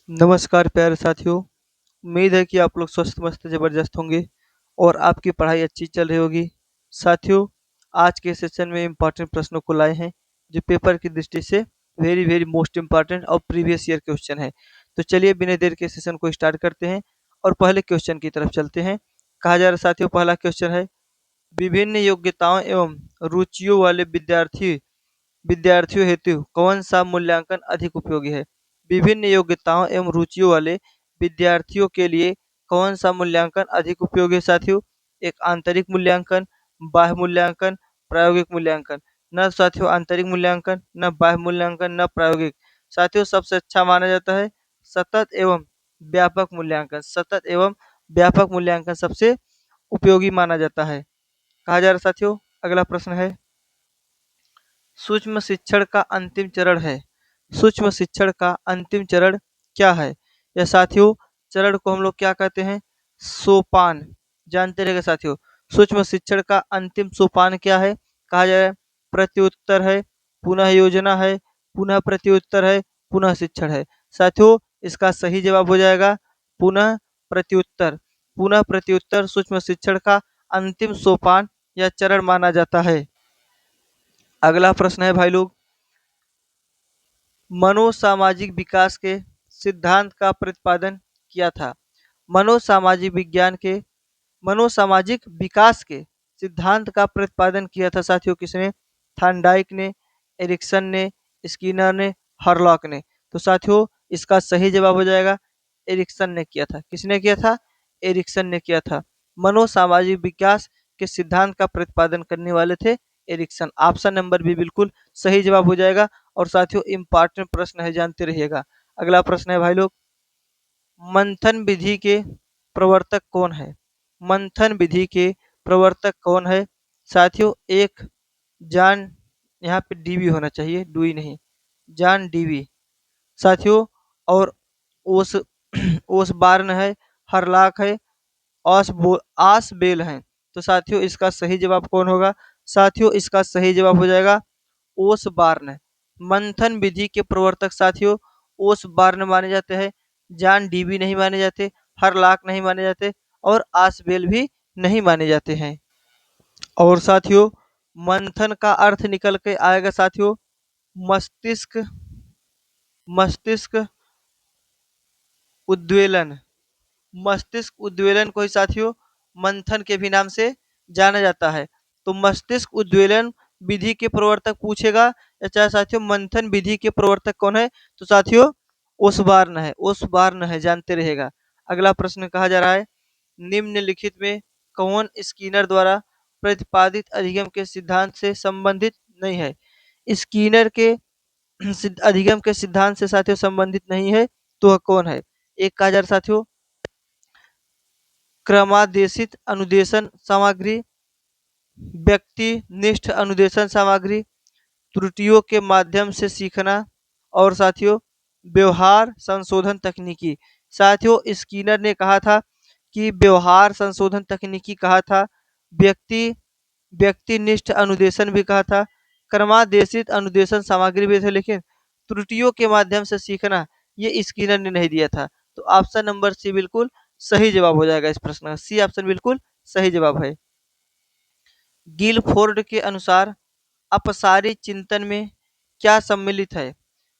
नमस्कार प्यारे साथियों। उम्मीद है कि आप लोग स्वस्थ मस्त ज़बरदस्त होंगे और आपकी पढ़ाई अच्छी चल रही होगी। साथियों, आज के सेशन में इम्पोर्टेंट प्रश्नों को लाए हैं जो पेपर की दृष्टि से वेरी वेरी मोस्ट इम्पोर्टेंट और प्रीवियस ईयर क्वेश्चन है। तो चलिए बिना देर के सेशन को स्टार्ट करते हैं और पहले क्वेश्चन की तरफ चलते हैं। कहा जा रहा है साथियों, पहला क्वेश्चन है, विभिन्न योग्यताओं एवं रुचियों वाले विद्यार्थियों हेतु कौन सा मूल्यांकन अधिक उपयोगी है? विभिन्न योग्यताओं एवं रुचियों वाले विद्यार्थियों के लिए कौन सा मूल्यांकन अधिक उपयोगी है साथियों? एक आंतरिक मूल्यांकन, बाह्य मूल्यांकन, प्रायोगिक मूल्यांकन। न साथियों आंतरिक मूल्यांकन, न बाह्य मूल्यांकन, न प्रायोगिक। साथियों सबसे अच्छा माना जाता है सतत एवं व्यापक मूल्यांकन। सतत एवं व्यापक मूल्यांकन सबसे उपयोगी माना जाता है। कहा जा रहा है साथियों, अगला प्रश्न है, सूक्ष्म शिक्षण का अंतिम चरण है। सूक्ष्म शिक्षण का अंतिम चरण क्या है? या साथियों, चरण को हम लोग क्या कहते हैं? सोपान। जानते रहेंगे साथियों, सूक्ष्म शिक्षण का अंतिम सोपान क्या है? कहा जाए प्रत्युत्तर है, पुनः योजना है, पुनः प्रत्युत्तर है, पुनः शिक्षण है। साथियों, इसका सही जवाब हो जाएगा पुनः प्रत्युत्तर। पुनः प्रत्युत्तर सूक्ष्म शिक्षण का अंतिम सोपान या चरण माना जाता है। अगला प्रश्न है भाई लोग, मनोसामाजिक विकास के सिद्धांत का प्रतिपादन किया था। मनोसामाजिक विज्ञान के मनोसामाजिक विकास के सिद्धांत का प्रतिपादन किया था साथियों किसने? थॉर्नडाइक ने, एरिक्सन ने, स्किनर ने, हरलॉक ने। तो साथियों इसका सही जवाब हो जाएगा एरिक्सन ने किया था। किसने किया था? एरिक्सन ने किया था। मनोसामाजिक विकास के सिद्धांत का प्रतिपादन करने वाले थे एरिक्सन। ऑप्शन नंबर भी बिल्कुल सही जवाब हो जाएगा। और साथियों इम्पॉर्टेंट प्रश्न है, जानते रहिएगा। अगला प्रश्न है भाई लोग, मंथन विधि के प्रवर्तक कौन है? मंथन विधि के प्रवर्तक कौन है? साथियों एक जॉन, यहाँ पे डीवी होना चाहिए, डुई नहीं, जॉन डीवी साथियों। और ओस ओस बार्न है, हरलाक है, आस बेल है। तो साथियों इसका सही जवाब कौन होगा? साथियों इसका सही जवाब हो जाएगा ओस बार्न। मंथन विधि के प्रवर्तक साथियों ओस बार्न माने जाते हैं। जॉन डीवी नहीं माने जाते, हरलाक नहीं माने जाते और आसबेल भी नहीं माने जाते हैं। और साथियों मंथन का अर्थ निकल के आएगा साथियों मस्तिष्क मस्तिष्क उद्वेलन। मस्तिष्क उद्वेलन को ही साथियों मंथन के भी नाम से जाना जाता है। तो मस्तिष्क उद्वेलन विधि के प्रवर्तक पूछेगा या चाहे साथियों मंथन विधि के प्रवर्तक कौन है? तो साथियों ओसबार्न है, ओसबार्न है, जानते रहेगा। अगला प्रश्न कहा जा रहा है, निम्नलिखित में कौन स्किनर द्वारा प्रतिपादित अधिगम के सिद्धांत से संबंधित नहीं है? स्किनर के अधिगम के सिद्धांत से साथियों संबंधित नहीं है तो वह कौन है? एक कहा जा रहा है साथियों क्रमादेशित अनुदेशन सामग्री, व्यक्तिनिष्ठ अनुदेशन सामग्री, त्रुटियों के माध्यम से सीखना और साथियों व्यवहार संशोधन तकनीकी। साथियों स्किनर ने कहा था कि व्यवहार संशोधन तकनीकी कहा था, व्यक्ति व्यक्तिनिष्ठ अनुदेशन भी कहा था, क्रमादेशित अनुदेशन सामग्री भी थे, लेकिन त्रुटियों के माध्यम से सीखना ये स्किनर ने नहीं दिया था। तो ऑप्शन नंबर सी बिल्कुल सही जवाब हो जाएगा इस प्रश्न का। सी ऑप्शन बिल्कुल सही जवाब है। गिलफोर्ड के अनुसार अपसारी चिंतन में क्या सम्मिलित है?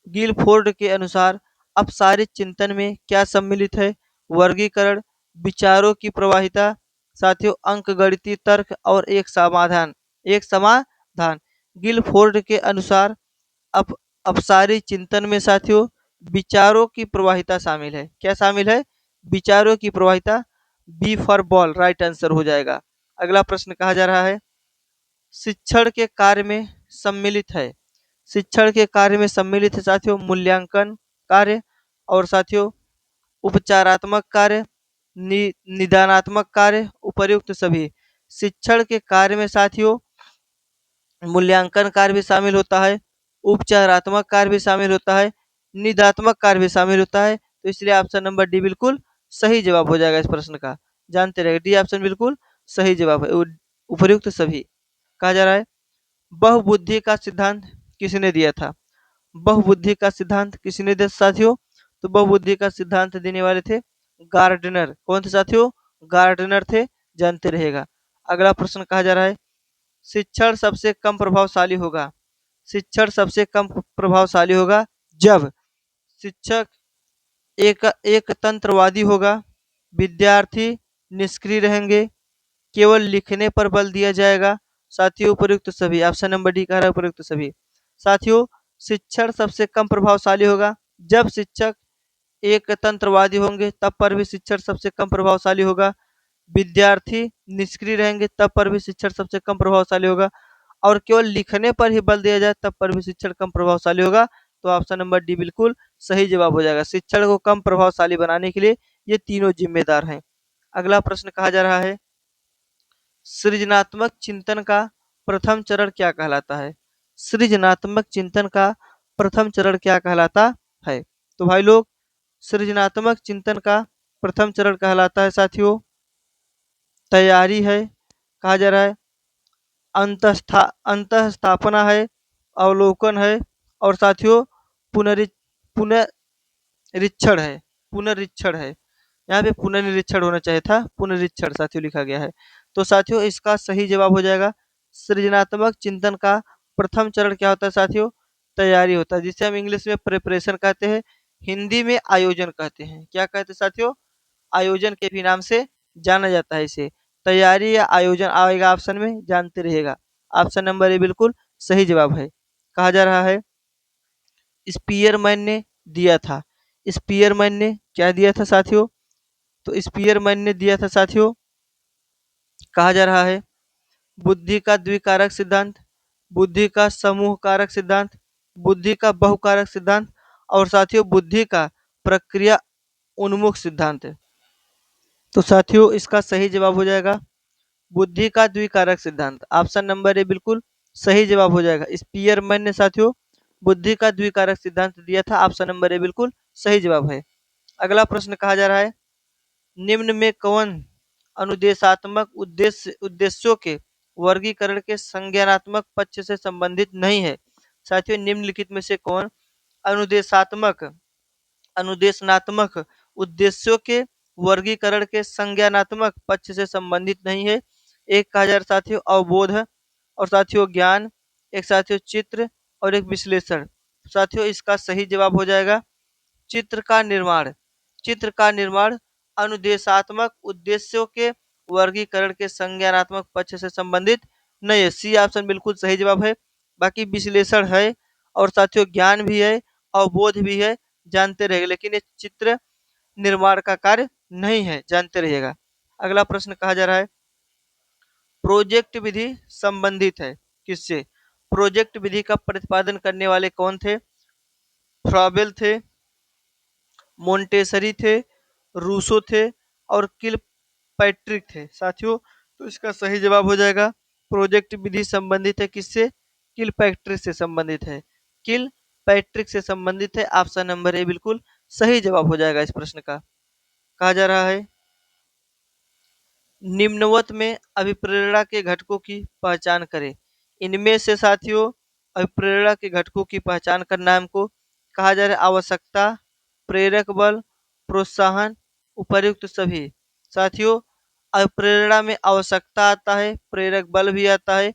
गिलफोर्ड के अनुसार अपसारित चिंतन में क्या सम्मिलित है? वर्गीकरण, विचारों की प्रवाहिता, साथियों अंकगणितीय तर्क और एक समाधान। गिलफोर्ड के अनुसार अप अपसारी चिंतन में साथियों विचारों की प्रवाहिता शामिल है। क्या शामिल है? विचारों की प्रवाहिता। B for ball right answer हो जाएगा। अगला प्रश्न कहा जा रहा है, शिक्षण के कार्य में सम्मिलित है। शिक्षण के कार्य में सम्मिलित है साथियों मूल्यांकन कार्य और साथियों उपचारात्मक कार्य, निदानात्मक कार्य, उपर्युक्त सभी। शिक्षण के कार्य में साथियों मूल्यांकन कार्य भी शामिल होता है, उपचारात्मक कार्य भी शामिल होता है, निदात्मक कार्य भी शामिल होता है। तो इसलिए ऑप्शन नंबर डी बिल्कुल सही जवाब हो जाएगा इस प्रश्न का। जानते रहे डी ऑप्शन बिल्कुल सही जवाब है, उपर्युक्त सभी। कहा जा रहा है, बहुबुद्धि का सिद्धांत किसने दिया था? बहुबुद्धि का सिद्धांत किसने दिया साथियों? तो बहुबुद्धि का सिद्धांत देने वाले थे गार्डनर। कौन थे साथियों? गार्डनर थे, जानते रहेगा। अगला प्रश्न कहा जा रहा है, शिक्षण सबसे कम प्रभावशाली होगा। शिक्षण सबसे कम प्रभावशाली होगा जब शिक्षक एक एक तंत्रवादी होगा, विद्यार्थी निष्क्रिय रहेंगे, केवल लिखने पर बल दिया जाएगा। साथियों उपयुक्त सभी, ऑप्शन नंबर डी कह रहा है उपयुक्त सभी। साथियों शिक्षण सबसे कम प्रभावशाली होगा जब शिक्षक एक तंत्रवादी होंगे, तब पर भी शिक्षण सबसे कम प्रभावशाली होगा। विद्यार्थी निष्क्रिय रहेंगे, तब पर भी शिक्षण सबसे कम प्रभावशाली होगा। और केवल लिखने पर ही बल दिया जाए, तब पर भी शिक्षण कम प्रभावशाली होगा। तो ऑप्शन नंबर डी बिल्कुल सही जवाब हो जाएगा। शिक्षण को कम प्रभावशाली बनाने के लिए ये तीनों जिम्मेदार हैं। अगला प्रश्न कहा जा रहा है, सृजनात्मक चिंतन का प्रथम चरण क्या कहलाता है? सृजनात्मक चिंतन का प्रथम चरण क्या कहलाता है? तो भाई लोग, सृजनात्मक चिंतन का प्रथम चरण कहलाता है साथियों तैयारी है, कहा जा रहा है अंतः स्थापना है, अवलोकन है, और साथियों पुनरि पुनरीक्षण है। पुनरीक्षण है, यहाँ पे पुनर्निरीक्षण होना चाहिए था, पुनरीक्षण साथियों लिखा गया है। तो साथियों इसका सही जवाब हो जाएगा सृजनात्मक चिंतन का प्रथम चरण क्या होता है साथियों? तैयारी होता है, जिसे हम इंग्लिश में प्रिपरेशन कहते हैं, हिंदी में आयोजन कहते हैं। क्या कहते हैं साथियों? आयोजन के भी नाम से जाना जाता है इसे। तैयारी या आयोजन आएगा ऑप्शन में, जानते रहिएगा। ऑप्शन नंबर ए बिल्कुल सही जवाब है। कहा जा रहा है स्पीयरमैन ने दिया था। स्पीयरमैन ने क्या दिया था साथियों? तो स्पीयरमैन ने दिया था साथियों, कहा जा रहा है बुद्धि का द्विकारक सिद्धांत, बुद्धि का समूह कारक सिद्धांत, बुद्धि का बहुकारक सिद्धांत, और साथियों बुद्धि का प्रक्रिया उन्मुख सिद्धांत। तो साथियों इसका सही जवाब हो जाएगा बुद्धि का द्विकारक सिद्धांत। ऑप्शन नंबर ए बिल्कुल सही जवाब हो जाएगा। स्पीयरमैन ने साथियों बुद्धि का द्विकारक सिद्धांत दिया था। ऑप्शन नंबर ए बिल्कुल सही जवाब है। अगला प्रश्न कहा जा रहा है, निम्न में कौन अनुदेशात्मक उद्देश्यों के वर्गीकरण के संज्ञानात्मक पक्ष से संबंधित नहीं है? साथियों निम्नलिखित में से कौन अनुदेशात्मक अनुदेशनात्मक उद्देश्यों के वर्गीकरण के संज्ञानात्मक पक्ष से संबंधित नहीं है? एक कहा जा रहा साथियों अवबोध, और साथियों ज्ञान, एक साथियों चित्र, और एक विश्लेषण। साथियों इसका सही जवाब हो जाएगा चित्र का निर्माण। चित्र का निर्माण अनुदेशात्मक उद्देश्यों के वर्गीकरण के संज्ञानात्मक पक्ष से संबंधित नहीं है। सी ऑप्शन बिल्कुल सही जवाब है। बाकी विश्लेषण है, और साथियों ज्ञान भी है, अवबोध भी है, जानते रहेगा, लेकिन ये चित्र निर्माण का कार्य नहीं है, जानते रहिएगा। अगला प्रश्न कहा जा रहा है, प्रोजेक्ट विधि संबंधित है किससे? प्रोजेक्ट विधि का प्रतिपादन करने वाले कौन थे? फ्रॉबेल थे, मोंटेसरी थे, रूसो थे, और किलपैट्रिक थे। साथियों तो इसका सही जवाब हो जाएगा प्रोजेक्ट विधि संबंधित है किससे? किलपैट्रिक से संबंधित है। किलपैट्रिक से संबंधित है। ऑप्शन नंबर ए बिल्कुल सही जवाब हो जाएगा इस प्रश्न का। कहा जा रहा है निम्नवत में अभिप्रेरणा के घटकों की पहचान करें। इनमें से साथियों अभिप्रेरणा के घटकों की पहचान करना है हमको। कहा जा रहा है आवश्यकता, प्रेरक बल, प्रोत्साहन, उपर्युक्त सभी। साथियों अभिप्रेरणा में आवश्यकता आता है, प्रेरक बल भी आता है,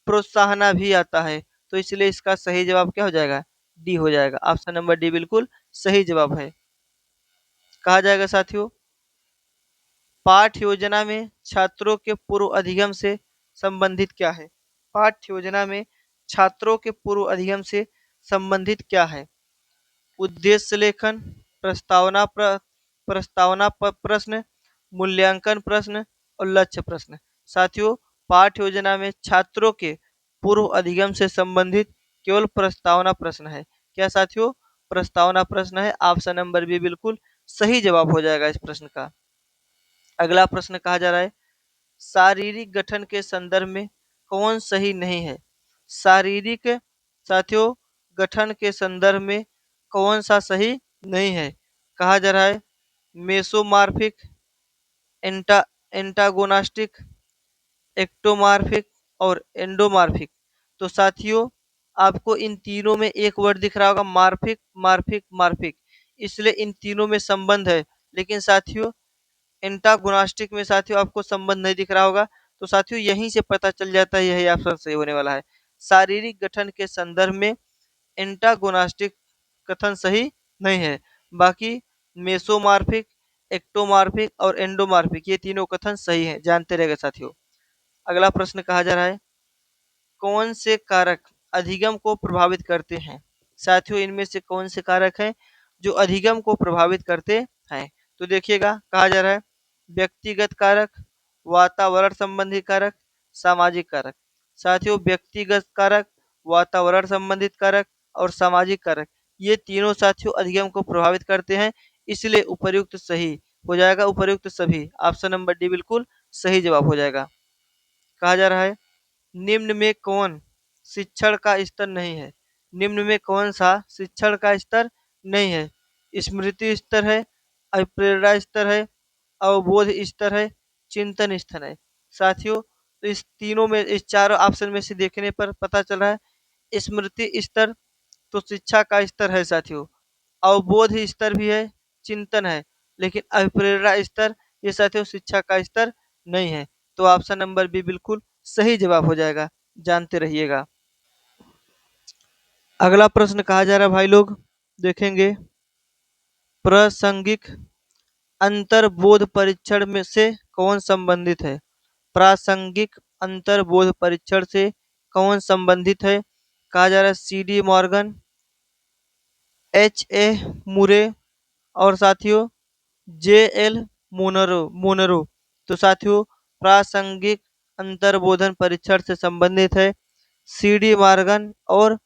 प्रोत्साहन भी आता है। तो इसलिए इसका सही जवाब क्या हो जाएगा? डी हो जाएगा। ऑप्शन नंबर डी बिल्कुल सही जवाब है। कहा जाएगा साथियों पाठ्य योजना में छात्रों के पूर्व अधिगम से संबंधित क्या है? पाठ्य योजना में छात्रों के पूर्व अधिगम से संबंधित क्या है? उद्देश्य लेखन, प्रस्तावना प्रश्न, मूल्यांकन प्रश्न, और लक्ष्य प्रश्न। साथियों पाठ्य योजना में छात्रों के पूर्व अधिगम से संबंधित केवल प्रस्तावना प्रश्न है। क्या साथियों? प्रस्तावना प्रश्न है। ऑप्शन नंबर बी बिल्कुल सही जवाब हो जाएगा इस प्रश्न का। अगला प्रश्न कहा जा रहा है शारीरिक गठन के संदर्भ में कौन सही नहीं है? शारीरिक साथियों गठन के संदर्भ में कौन सा सही नहीं है? कहा जा रहा है मेसोमार्फिक, एंटा एंटागोनास्टिक, एक्टोमार्फिक, और एंडोमार्फिक। तो साथियों आपको इन तीनों में एक वर्ड दिख रहा होगा मार्फिक, मार्फिक, मार्फिक। इसलिए इन तीनों में संबंध है। लेकिन साथियों एंटागोनास्टिक में साथियों आपको संबंध नहीं दिख रहा होगा, तो साथियों यहीं से पता चल जाता है यही ऑप्शन सही होने वाला है। शारीरिक गठन के संदर्भ में एंटागोनास्टिक कथन सही नहीं है। बाकी मेसोमॉर्फिक, एक्टोमॉर्फिक और एंडोमॉर्फिक ये तीनों कथन सही हैं, जानते रहेगा साथियों। अगला प्रश्न कहा जा रहा है कौन से कारक अधिगम को प्रभावित करते हैं। साथियों इनमें से कौन से कारक हैं जो अधिगम को प्रभावित करते हैं। तो देखिएगा कहा जा रहा है व्यक्तिगत कारक, वातावरण संबंधी कारक, सामाजिक कारक। साथियों व्यक्तिगत कारक, वातावरण संबंधित कारक और सामाजिक कारक ये तीनों साथियों अधिगम को प्रभावित करते हैं, इसलिए उपर्युक्त सही हो जाएगा। उपर्युक्त सभी ऑप्शन नंबर डी बिल्कुल सही जवाब हो जाएगा। कहा जा रहा है निम्न में कौन शिक्षण का स्तर नहीं है। निम्न में कौन सा शिक्षण का स्तर नहीं है। स्मृति स्तर है, अप्रेरणा स्तर है, अवबोध स्तर है, चिंतन स्तर है। साथियों तो इस तीनों में इस चारों ऑप्शन में से देखने पर पता चल रहा है स्मृति स्तर तो शिक्षा का स्तर है साथियों, अवबोध स्तर भी है, चिंतन है, लेकिन अभिप्रेरणा स्तर ये साथियों शिक्षा का स्तर नहीं है। तो ऑप्शन नंबर बी बिल्कुल सही जवाब हो जाएगा, जानते रहिएगा। अगला प्रश्न कहा जा रहा है भाई लोग देखेंगे प्रासंगिक अंतर्बोध परीक्षण में से कौन संबंधित है। प्रासंगिक अंतर्बोध परीक्षण से कौन संबंधित है। कहा जा रहा है C D Morgan, H A Murray और साथियों जे एल मोनरो। तो साथियों प्रासंगिक अंतर्बोधन परीक्षण से संबंधित है सी डी मार्गन और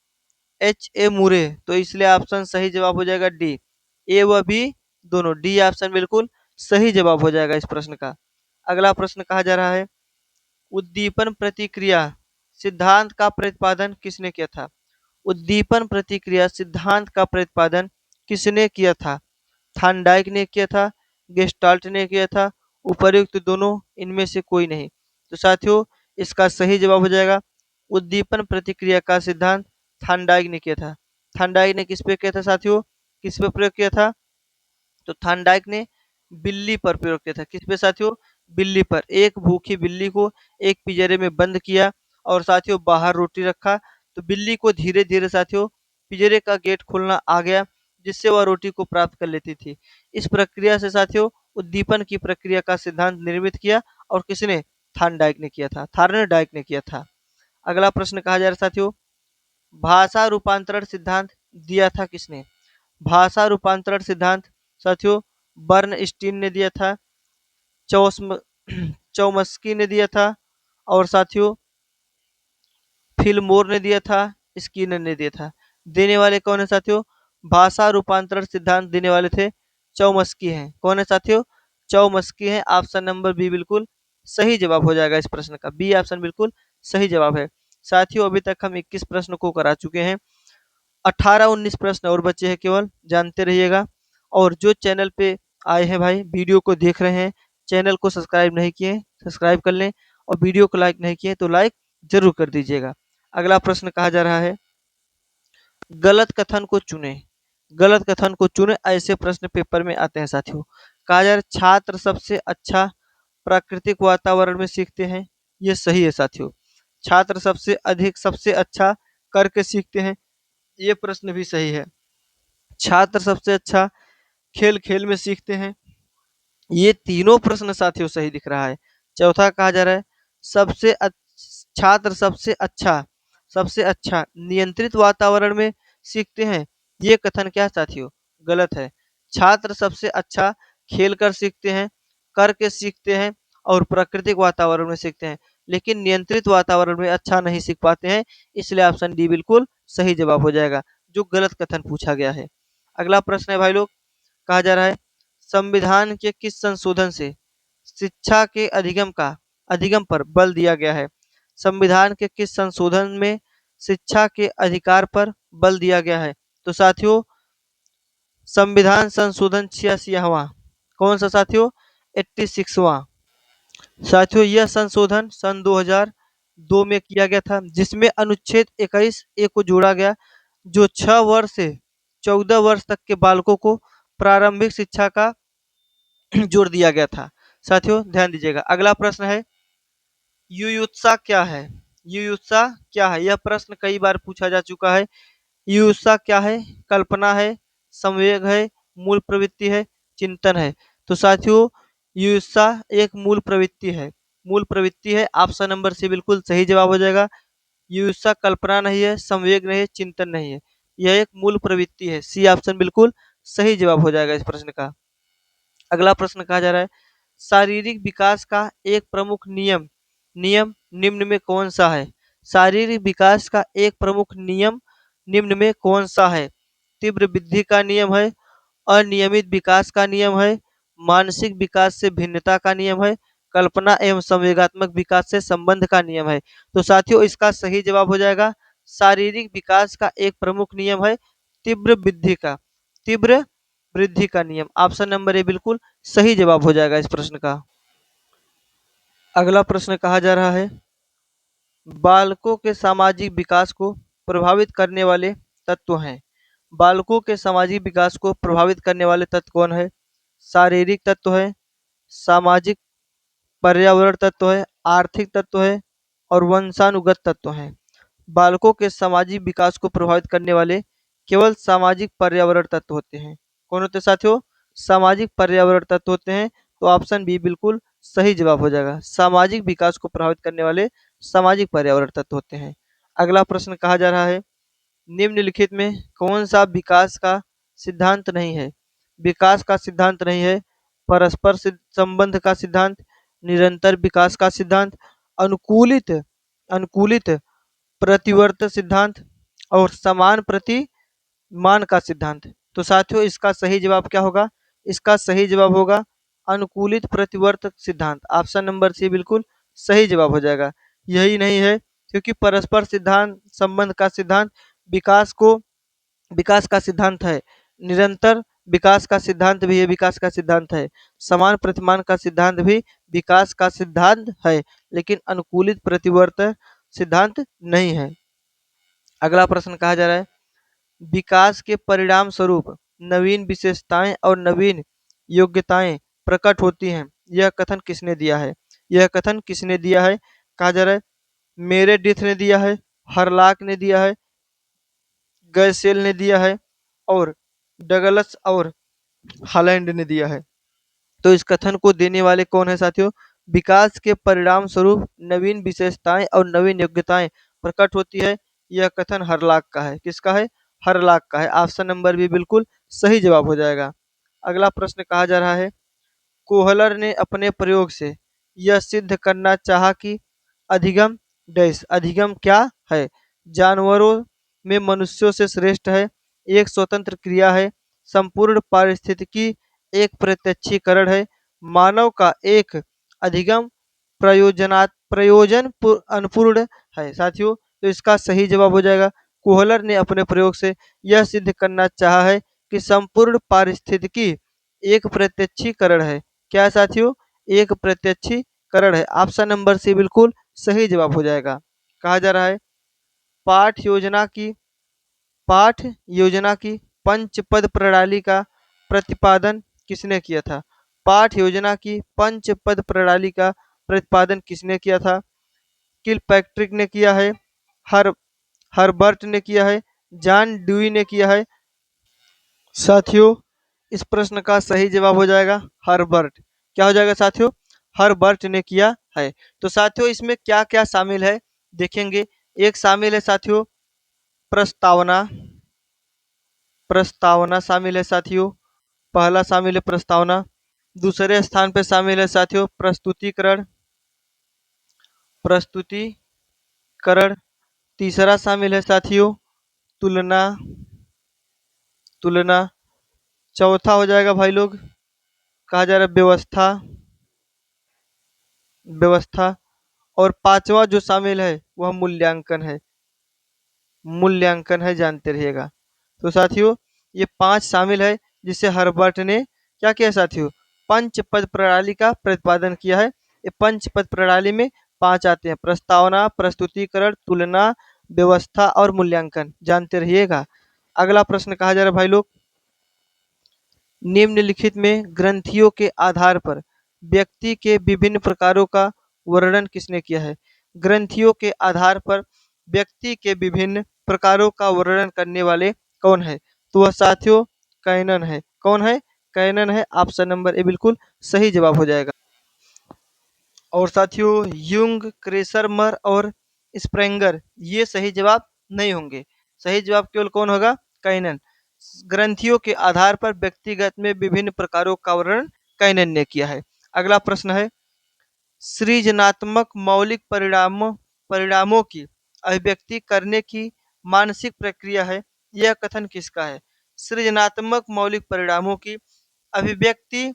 एच ए मुरे, तो इसलिए ऑप्शन सही जवाब हो जाएगा डी। ए व बी दोनों डी ऑप्शन बिल्कुल सही जवाब हो जाएगा इस प्रश्न का। अगला प्रश्न कहा जा रहा है उद्दीपन प्रतिक्रिया सिद्धांत का प्रतिपादन किसने किया था। उद्दीपन प्रतिक्रिया सिद्धांत का प्रतिपादन किसने किया था। थानडाइक ने किया था, गेस्टाल्ट ने किया था, उपर्युक्त दोनों इनमें से कोई नहीं। तो साथियों इसका सही जवाब हो जाएगा उद्दीपन प्रतिक्रिया का सिद्धांत थानडाइक ने किया था। थानडाइक ने किस पे किया था साथियों, किस पे प्रयोग किया था। तो थानडाइक ने बिल्ली पर प्रयोग किया था। किस पे साथियों, बिल्ली पर। एक भूखी बिल्ली को एक पिंजरे में बंद किया और साथियों बाहर रोटी रखा, तो बिल्ली को धीरे धीरे साथियों पिंजरे का गेट खोलना आ गया, जिससे वह रोटी को प्राप्त कर लेती थी। इस प्रक्रिया से साथियों उद्दीपन की प्रक्रिया का सिद्धांत निर्मित किया और किसने, थार्नडाइक ने किया था, थार्नडाइक ने किया था। अगला प्रश्न कहा जा रहा है साथियों भाषा रूपांतरण सिद्धांत दिया था किसने। भाषा रूपांतरण सिद्धांत साथियों बर्नस्टीन ने दिया था, चौस्म चौमस्की ने दिया था और साथियों फिलमोर ने दिया था, स्किनर ने दिया था। देने वाले कौन है साथियों, भाषा रूपांतरण सिद्धांत देने वाले थे चौमस्की हैं। कौन है साथियों, चौमस्की हैं। ऑप्शन नंबर बी बिल्कुल सही जवाब हो जाएगा इस प्रश्न का, बी ऑप्शन बिल्कुल सही जवाब है। साथियों अभी तक हम 21 प्रश्न को करा चुके हैं, 18-19 प्रश्न और बचे हैं केवल, जानते रहिएगा। और जो चैनल पे आए हैं भाई वीडियो को देख रहे हैं, चैनल को सब्सक्राइब नहीं किए सब्सक्राइब कर लें, और वीडियो को लाइक नहीं किए तो लाइक जरूर कर दीजिएगा। अगला प्रश्न कहा जा रहा है गलत कथन को चुने। गलत कथन को चुने ऐसे प्रश्न पेपर में आते हैं साथियों। कहा जा रहा है छात्र सबसे अच्छा प्राकृतिक वातावरण में सीखते हैं, ये सही है साथियों। छात्र सबसे अधिक सबसे अच्छा करके सीखते हैं, ये प्रश्न भी सही है। छात्र सबसे अच्छा खेल खेल में सीखते हैं, ये तीनों प्रश्न साथियों सही दिख रहा है। चौथा कहा जा रहा है छात्र सबसे अच्छा नियंत्रित वातावरण में सीखते हैं, ये कथन क्या साथियों गलत है। छात्र सबसे अच्छा खेल कर सीखते हैं, करके सीखते हैं और प्राकृतिक वातावरण में सीखते हैं, लेकिन नियंत्रित वातावरण में अच्छा नहीं सीख पाते हैं, इसलिए ऑप्शन डी बिल्कुल सही जवाब हो जाएगा, जो गलत कथन पूछा गया है। अगला प्रश्न है भाई लोग, कहा जा रहा है संविधान के किस संशोधन से शिक्षा के अधिगम पर बल दिया गया है। संविधान के किस संशोधन में शिक्षा के अधिकार पर बल दिया गया है। तो साथियों संविधान संशोधन 86वां, कौन सा साथियों 86वां। साथियों यह संशोधन सन 2002 में किया गया था, जिसमें अनुच्छेद 21 ए को जोड़ा गया, जो 6 वर्ष से 14 वर्ष तक के बालकों को प्रारंभिक शिक्षा का जोर दिया गया था। साथियों ध्यान दीजिएगा। अगला प्रश्न है, युयुत्सा क्या है? युयुत्सा क्या है? यह प्रश्न कई बार पूछा जा चुका है। युयुत्सा क्या है? कल्पना है, संवेग है, मूल प्रवृत्ति है, चिंतन है। तो साथियों युयुत्सा एक मूल प्रवृत्ति है। मूल प्रवृत्ति है। ऑप्शन नंबर सी बिल्कुल सही जवाब हो जाएगा। युयुत्सा कल्पना नहीं है, संवेग नहीं है, चिंतन नहीं है, यह एक मूल प्रवृत्ति है। सी ऑप्शन बिल्कुल सही जवाब हो जाएगा इस प्रश्न का। अगला प्रश्न कहा जा रहा है, शारीरिक विकास का एक प्रमुख नियम नियम निम्न में कौन सा है? शारीरिक विकास का एक प्रमुख नियम निम्न में कौन सा है? तीव्र वृद्धि का नियम है, अनियमित विकास का नियम है, मानसिक विकास से भिन्नता का नियम है, कल्पना एवं संवेगात्मक विकास से संबंध का नियम है। तो साथियों इसका सही जवाब हो जाएगा शारीरिक विकास का एक प्रमुख नियम है तीव्र वृद्धि का नियम। ऑप्शन नंबर ए बिल्कुल सही जवाब हो जाएगा इस प्रश्न का। अगला प्रश्न कहा जा रहा है, बालकों के सामाजिक विकास को प्रभावित करने वाले तत्व हैं। बालकों के सामाजिक विकास को प्रभावित करने वाले तत्व कौन है? शारीरिक तत्व है, सामाजिक पर्यावरण तत्व है, आर्थिक तत्व है और वंशानुगत तत्व है। बालकों के सामाजिक विकास को प्रभावित करने वाले केवल सामाजिक पर्यावरण तत्व होते हैं। कौन होते हैं साथियों? सामाजिक पर्यावरण तत्व होते हैं। तो ऑप्शन बी बिल्कुल सही जवाब हो जाएगा। सामाजिक विकास को प्रभावित करने वाले सामाजिक पर्यावरण तत्व होते हैं। अगला प्रश्न कहा जा रहा है, निम्नलिखित में कौन सा विकास का सिद्धांत नहीं है? विकास का सिद्धांत नहीं है, परस्पर संबंध का सिद्धांत, निरंतर विकास का सिद्धांत, अनुकूलित अनुकूलित प्रतिवर्त सिद्धांत और समान प्रतिमान का सिद्धांत। तो साथियों इसका सही जवाब क्या होगा? इसका सही जवाब होगा अनुकूलित प्रतिवर्त सिद्धांत। ऑप्शन नंबर सी बिल्कुल सही जवाब हो जाएगा। यही नहीं है, क्योंकि परस्पर सिद्धांत संबंध का सिद्धांत विकास को विकास का सिद्धांत है, निरंतर विकास का सिद्धांत भी ये विकास का सिद्धांत है, समान प्रतिमान का सिद्धांत भी विकास का सिद्धांत है, लेकिन अनुकूलित प्रतिवर्त सिद्धांत नहीं है। अगला प्रश्न कहा जा रहा है, विकास के परिणाम स्वरूप नवीन विशेषताएं और नवीन योग्यताएं प्रकट होती हैं, यह कथन किसने दिया है? यह कथन किसने दिया है? कहा जा रहा है मेरेडिथ ने दिया है, हरलाक ने दिया है, गैसेल ने दिया है और डगलस और हॉलैंड ने दिया है। तो इस कथन को देने वाले कौन है साथियों? विकास के परिणाम स्वरूप नवीन विशेषताएं और नवीन योग्यताएं प्रकट होती है, यह कथन हरलाक का है। किसका है? हरलाक का है। ऑप्शन नंबर बी बिल्कुल सही जवाब हो जाएगा। अगला प्रश्न कहा जा रहा है, कोहलर ने अपने प्रयोग से यह सिद्ध करना चाहा कि अधिगम अधिगम क्या है? जानवरों में मनुष्यों से श्रेष्ठ है, एक स्वतंत्र क्रिया है, संपूर्ण पारिस्थितिकी एक प्रत्यक्षीकरण है, मानव का एक अधिगम प्रयोजन अनुपूर्ण है। साथियों तो इसका सही जवाब हो जाएगा, कोहलर ने अपने प्रयोग से यह सिद्ध करना चाहा है कि संपूर्ण पारिस्थितिकी एक प्रत्यक्षीकरण है। क्या है साथियों? एक प्रत्यक्षीकरण है। ऑप्शन नंबर सी बिल्कुल सही जवाब हो जाएगा। कहा जा रहा है, पाठ योजना की पाठ योजना की पंचपद प्रणाली का प्रतिपादन किसने किया था? पाठ योजना की पंचपद प्रणाली का प्रतिपादन किसने किया था? किलपैट्रिक ने किया है, हर हर्बर्ट ने किया है, जॉन ड्यूई ने किया है। साथियों इस प्रश्न का सही जवाब हो जाएगा हर्बर्ट। क्या हो जाएगा साथियों? हर्बर्ट ने किया है। तो साथियों इसमें क्या क्या शामिल है देखेंगे। एक शामिल है साथियों प्रस्तावना, प्रस्तावना शामिल है साथियों। पहला शामिल है प्रस्तावना। दूसरे स्थान पे शामिल है साथियों प्रस्तुतिकरण, प्रस्तुतिकरण। तीसरा शामिल है साथियों तुलना, तुलना। चौथा हो जाएगा भाई लोग, कहा जा रहा है व्यवस्था, व्यवस्था। और पांचवा जो शामिल है वह मूल्यांकन है, मूल्यांकन है, जानते रहिएगा। तो साथियों ये पांच शामिल है जिसे हर्बर्ट ने क्या किया साथियों? पंचपद प्रणाली का प्रतिपादन किया है। ये पंचपद प्रणाली में पांच आते हैं, प्रस्तावना, प्रस्तुतिकरण, तुलना, व्यवस्था और मूल्यांकन, जानते रहिएगा। अगला प्रश्न कहा जा रहा है भाई लोग, निम्नलिखित में ग्रंथियों के आधार पर व्यक्ति के विभिन्न प्रकारों का वर्णन किसने किया है? ग्रंथियों के आधार पर व्यक्ति के विभिन्न प्रकारों का वर्णन करने वाले कौन है? तो वह साथियों कैनन है। कौन है? कैनन है। ऑप्शन नंबर ए बिल्कुल सही जवाब हो जाएगा। और साथियों युंग, क्रेसरमर और स्प्रेंगर ये सही जवाब नहीं होंगे। सही जवाब केवल कौन होगा? कैनन। ग्रंथियों के आधार पर व्यक्तिगत में विभिन्न प्रकारों का वर्णन कैनन ने किया है। अगला प्रश्न है, सृजनात्मक मौलिक परिणामों परिणामों की अभिव्यक्ति करने की मानसिक प्रक्रिया है, यह कथन किसका है? सृजनात्मक मौलिक परिणामों की अभिव्यक्ति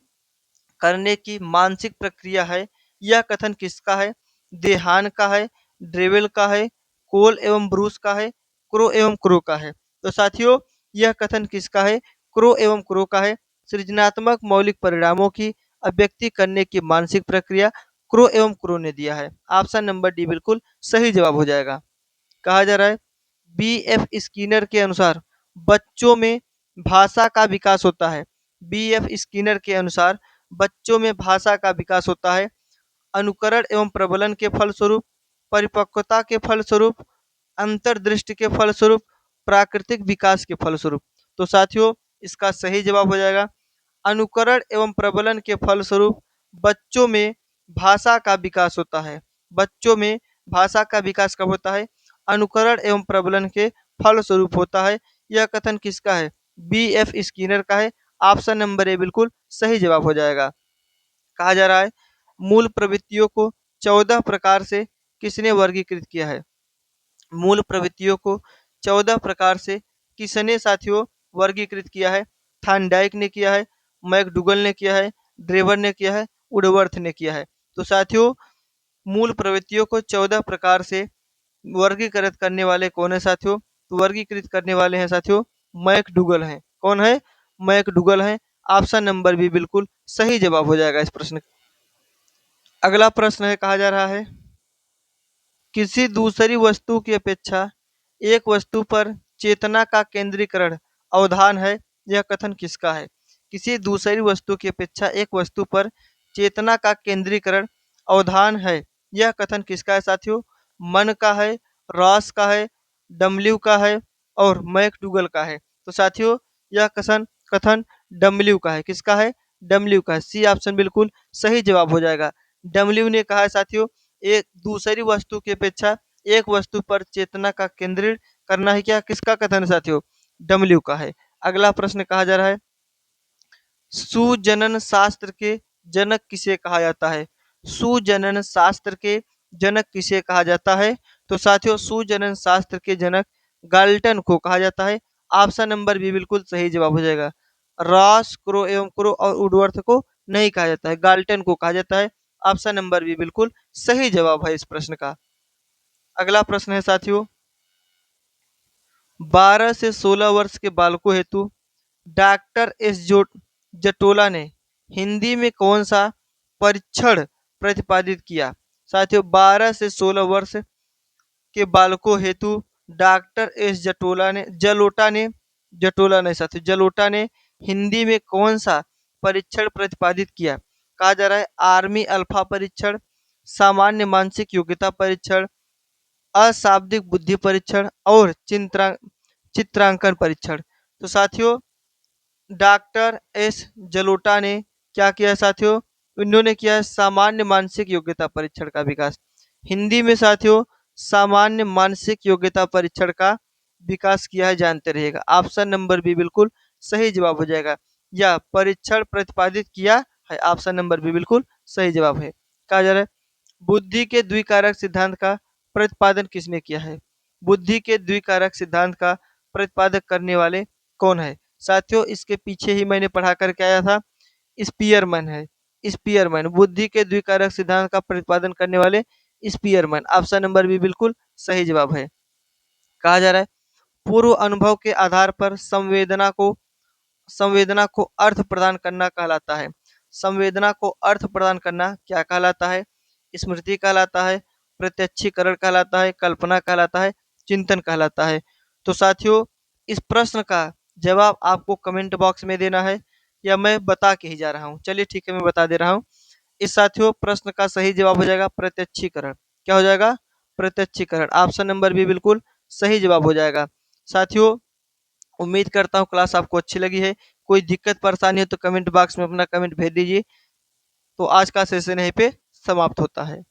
करने की मानसिक प्रक्रिया है, यह कथन किसका है? देहान का है, ड्रेवेल का है, कोल एवं ब्रूस का है, क्रो एवं क्रो का है। तो साथियों यह कथन किसका है? क्रो एवं क्रो का है। सृजनात्मक मौलिक परिणामों की अभिव्यक्ति करने की मानसिक प्रक्रिया क्रो एवं क्रो ने दिया है। ऑप्शन नंबर डी बिल्कुल सही जवाब हो जाएगा। कहा जा रहा है बी एफ स्किनर के अनुसार बच्चों में भाषा का विकास होता है। बी एफ स्किनर के अनुसार बच्चों में भाषा का विकास होता है अनुकरण एवं प्रबलन के फलस्वरूप, परिपक्वता के फलस्वरूप, अंतर्दृष्टि के फलस्वरूप, प्राकृतिक विकास के फलस्वरूप। तो साथियों इसका सही जवाब हो जाएगा अनुकरण एवं प्रबलन के फलस्वरूप बच्चों में भाषा का विकास होता है। बच्चों में भाषा का विकास कब होता है? अनुकरण एवं प्रबलन के फलस्वरूप होता है। यह कथन किसका है? बी एफ स्किनर का है। ऑप्शन नंबर ए बिल्कुल सही जवाब हो जाएगा। कहा जा रहा है मूल प्रवृत्तियों को 14 प्रकार से किसने वर्गीकृत किया है? मूल प्रवृत्तियों को 14 प्रकार से किसने साथियों वर्गीकृत किया है? थानडाइक ने किया है, मैकडूगल ने किया है, ड्रेवर ने किया है, वुडवर्थ ने किया है। तो साथियों मूल प्रवृत्तियों को 14 प्रकार से वर्गीकृत करने वाले कौन है साथियों? तो वर्गीकृत करने वाले हैं साथियों मैकडूगल हैं। कौन है? मैकडूगल हैं। ऑप्शन नंबर बी बिल्कुल सही जवाब हो जाएगा इस प्रश्न। अगला प्रश्न है, कहा जा रहा है किसी दूसरी वस्तु की अपेक्षा एक वस्तु पर चेतना का केंद्रीकरण अवधान है, यह कथन किसका है? किसी दूसरी वस्तु की अपेक्षा एक वस्तु पर चेतना का केंद्रीकरण अवधान है, यह कथन किसका है साथियों? मन का है, रॉस का है, डम्ल्यू का है और मैकडूगल का है। तो साथियों यह कथन कथन डम्ल्यू का है। किसका है? डम्ल्यू का है। सी ऑप्शन बिल्कुल सही जवाब हो जाएगा। डम्ल्यू ने कहा है साथियों एक दूसरी वस्तु की अपेक्षा एक वस्तु पर चेतना का केंद्रित करना है क्या? किसका कथन है साथियों? डम्ल्यू का है। अगला प्रश्न कहा जा रहा है सुजनन शास्त्र के जनक किसे कहा जाता है? सुजनन शास्त्र के जनक किसे कहा जाता है? तो साथियों सुजनन शास्त्र के जनक गाल्टन को कहा जाता है। ऑप्शन नंबर बी बिल्कुल सही जवाब हो जाएगा। रॉस, क्रो एवं क्रो और वुडवर्थ को नहीं कहा जाता है, गाल्टन को कहा जाता है। ऑप्शन नंबर बी बिल्कुल सही जवाब है इस प्रश्न का। अगला प्रश्न है साथियों 12 से 16 वर्ष के बालकों हेतु डॉक्टर एस जो जटोला ने हिंदी में कौन सा परीक्षण प्रतिपादित किया? साथियों 12 से 16 वर्ष के बालकों हेतु डॉक्टर एस जटोला ने साथियों जलोटा ने हिंदी में कौन सा परीक्षण प्रतिपादित किया? कहा जा रहा है आर्मी अल्फा परीक्षण, सामान्य मानसिक योग्यता परीक्षण, अशाब्दिक बुद्धि परीक्षण और चित्रांकन परीक्षण। तो साथियों डॉक्टर एस जलोटा ने क्या किया साथियों? इन्होंने किया है सामान्य मानसिक योग्यता परीक्षण का विकास। हिंदी में साथियों सामान्य मानसिक योग्यता परीक्षण का विकास किया है, जानते रहिएगा। ऑप्शन नंबर बी बिल्कुल सही जवाब हो जाएगा। या परीक्षण प्रतिपादित किया है, ऑप्शन नंबर बी बिल्कुल सही जवाब है। कहा जा रहा है बुद्धि के द्विकारक सिद्धांत का प्रतिपादन किसने किया है? बुद्धि के द्विकारक सिद्धांत का प्रतिपादक करने वाले कौन है? साथियों इसके पीछे ही मैंने पढ़ा करके आया था, स्पीयरमैन है। स्पीयरमैन बुद्धि के द्विकारक सिद्धांत का प्रतिपादन करने वाले स्पीयरमैन। ऑप्शन नंबर बी बिल्कुल सही जवाब है। कहा जा रहा है पूर्व अनुभव के आधार पर संवेदना को अर्थ प्रदान करना कहलाता है। संवेदना को अर्थ प्रदान करना क्या कहलाता है? स्मृति कहलाता है, प्रत्यक्षीकरण कहलाता है, कल्पना कहलाता है, चिंतन कहलाता है। तो साथियों इस प्रश्न का जवाब आपको कमेंट बॉक्स में देना है। या मैं बता के ही जा रहा हूँ? चलिए ठीक है, मैं बता दे रहा हूँ। इस साथियों प्रश्न का सही जवाब हो जाएगा प्रत्यक्षीकरण। क्या हो जाएगा? प्रत्यक्षीकरण। ऑप्शन नंबर बी बिल्कुल सही जवाब हो जाएगा। साथियों, उम्मीद करता हूँ क्लास आपको अच्छी लगी है। कोई दिक्कत परेशानी हो तो कमेंट बॉक्स में अपना कमेंट भेज दीजिए। तो आज का सेशन यहीं पे समाप्त होता है।